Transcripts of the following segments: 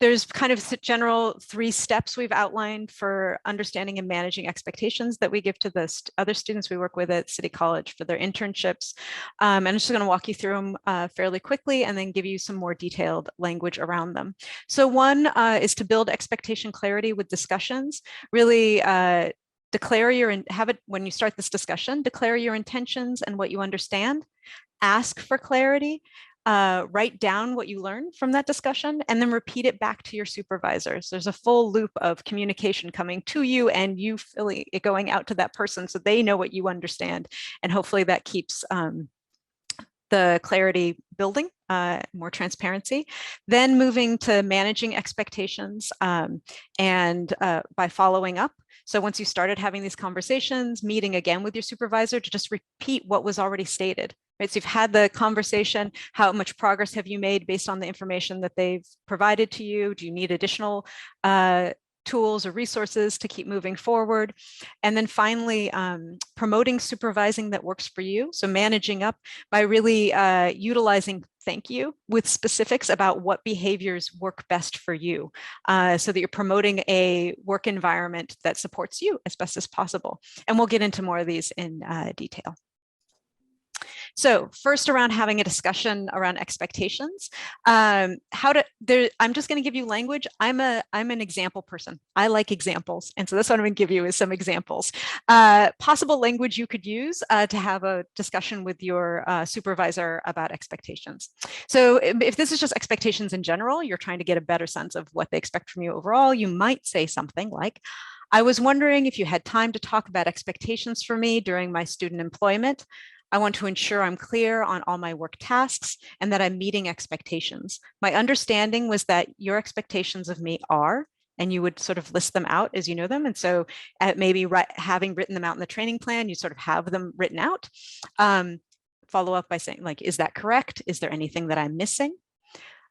there's kind of general 3 steps we've outlined for understanding and managing expectations that we give to the other students we work with at City College for their internships. And I'm just going to walk you through them fairly quickly and then give you some more detailed language around them. So one is to build expectation clarity with discussions. Really declare have it when you start this discussion, declare your intentions and what you understand, ask for clarity, write down what you learned from that discussion, and then repeat it back to your supervisors. There's a full loop of communication coming to you and you feeling it going out to that person so they know what you understand. And hopefully that keeps the clarity building, more transparency. Then moving to managing expectations and by following up. So once you started having these conversations, meeting again with your supervisor to just repeat what was already stated. Right? So you've had the conversation, how much progress have you made based on the information that they've provided to you? Do you need additional tools or resources to keep moving forward? And then finally, promoting supervising that works for you. So managing up by really utilizing thank you with specifics about what behaviors work best for you, so that you're promoting a work environment that supports you as best as possible. And we'll get into more of these in detail. So first, around having a discussion around expectations, I'm just going to give you language. I'm an example person. I like examples. And so that's what I'm going to give you is some examples. Possible language you could use to have a discussion with your supervisor about expectations. So if this is just expectations in general, you're trying to get a better sense of what they expect from you overall, you might say something like, I was wondering if you had time to talk about expectations for me during my student employment. I want to ensure I'm clear on all my work tasks and that I'm meeting expectations. My understanding was that your expectations of me are, and you would sort of list them out as you know them. And so maybe having written them out in the training plan, you sort of have them written out. Follow up by saying, like, is that correct? Is there anything that I'm missing?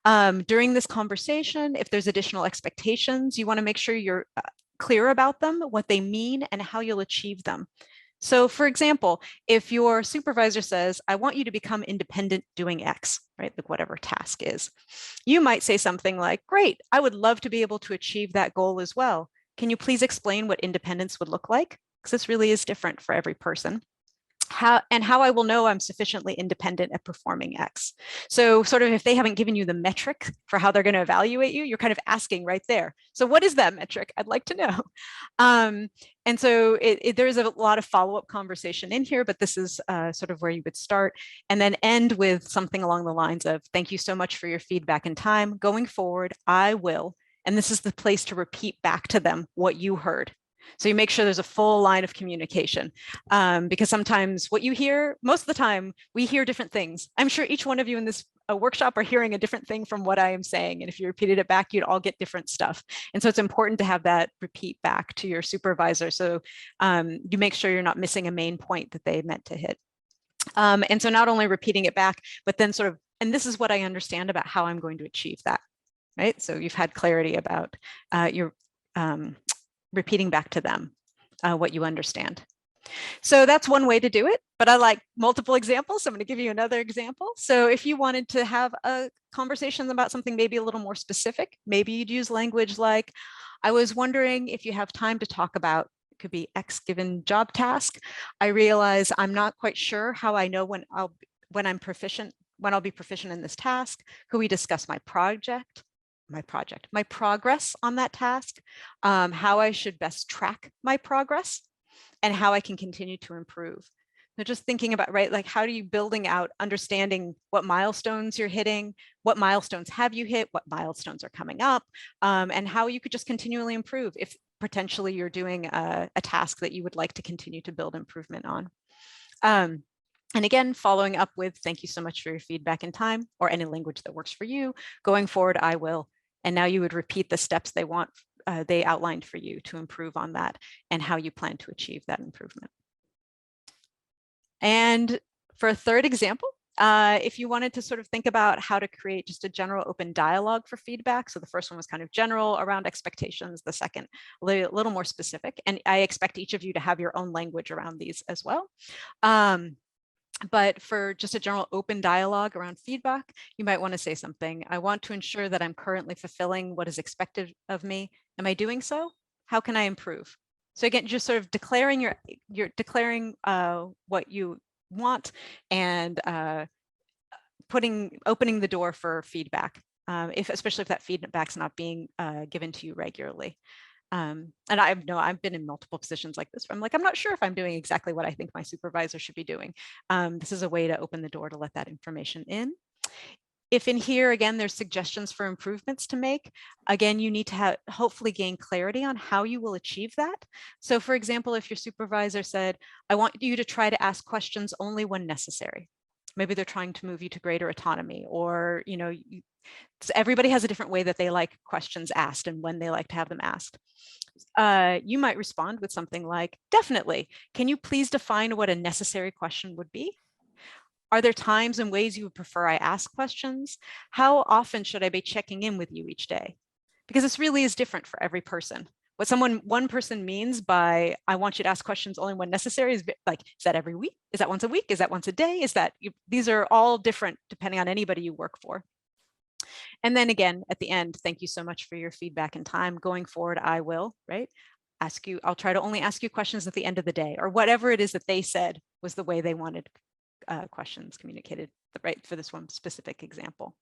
During this conversation, if there's additional expectations, you want to make sure you're clear about them, what they mean, and how you'll achieve them. So for example, if your supervisor says, I want you to become independent doing X, right? Like whatever task is, you might say something like, great, I would love to be able to achieve that goal as well. Can you please explain what independence would look like? Because this really is different for every person. How I will know I'm sufficiently independent at performing X. So sort of if they haven't given you the metric for how they're going to evaluate you, you're kind of asking right there. So what is that metric? I'd like to know. And so there's a lot of follow-up conversation in here, but this is sort of where you would start and then end with something along the lines of, thank you so much for your feedback and time. Going forward, I will. And this is the place to repeat back to them what you heard. So you make sure there's a full line of communication, because sometimes what you hear, most of the time, we hear different things. I'm sure each one of you in this workshop are hearing a different thing from what I am saying. And if you repeated it back, you'd all get different stuff. And so it's important to have that repeat back to your supervisor. So you make sure you're not missing a main point that they meant to hit. And so not only repeating it back, but then sort of, and this is what I understand about how I'm going to achieve that, right? So you've had clarity about your repeating back to them what you understand. So that's one way to do it, but I like multiple examples. So I'm going to give you another example. So if you wanted to have a conversation about something maybe a little more specific, maybe you'd use language like, I was wondering if you have time to talk about, it could be X given job task. I realize I'm not quite sure how I know when I'll be proficient in this task. Could we discuss my progress on that task, how I should best track my progress, and how I can continue to improve. So just thinking about, right, like how do you building out, understanding what milestones you're hitting, what milestones have you hit, what milestones are coming up, and how you could just continually improve if potentially you're doing a task that you would like to continue to build improvement on. And again, following up with, thank you so much for your feedback and time, or any language that works for you. Going forward, I will. And now you would repeat the steps they outlined for you to improve on that and how you plan to achieve that improvement. And for a third example, if you wanted to sort of think about how to create just a general open dialogue for feedback. So the first one was kind of general around expectations, the second a little more specific. And I expect each of you to have your own language around these as well. But for just a general open dialogue around feedback, you might want to say something. I want to ensure that I'm currently fulfilling what is expected of me. Am I doing so? How can I improve? So again, just sort of declaring declaring what you want and opening the door for feedback, especially if that feedback's not being given to you regularly. And I've been in multiple positions like this where I'm like, I'm not sure if I'm doing exactly what I think my supervisor should be doing. This is a way to open the door to let that information in. If in here, again, there's suggestions for improvements to make, again, you need to hopefully gain clarity on how you will achieve that. So for example, if your supervisor said, I want you to try to ask questions only when necessary. Maybe they're trying to move you to greater autonomy, or, everybody has a different way that they like questions asked and when they like to have them asked. You might respond with something like, definitely, can you please define what a necessary question would be? Are there times and ways you would prefer I ask questions? How often should I be checking in with you each day? Because this really is different for every person. What one person means by I want you to ask questions only when necessary is like, is that every week? Is that once a week? Is that once a day? These are all different depending on anybody you work for. And then again, at the end, thank you so much for your feedback and time. Going forward, I will, right? I'll try to only ask you questions at the end of the day, or whatever it is that they said was the way they wanted questions communicated, right, for this one specific example.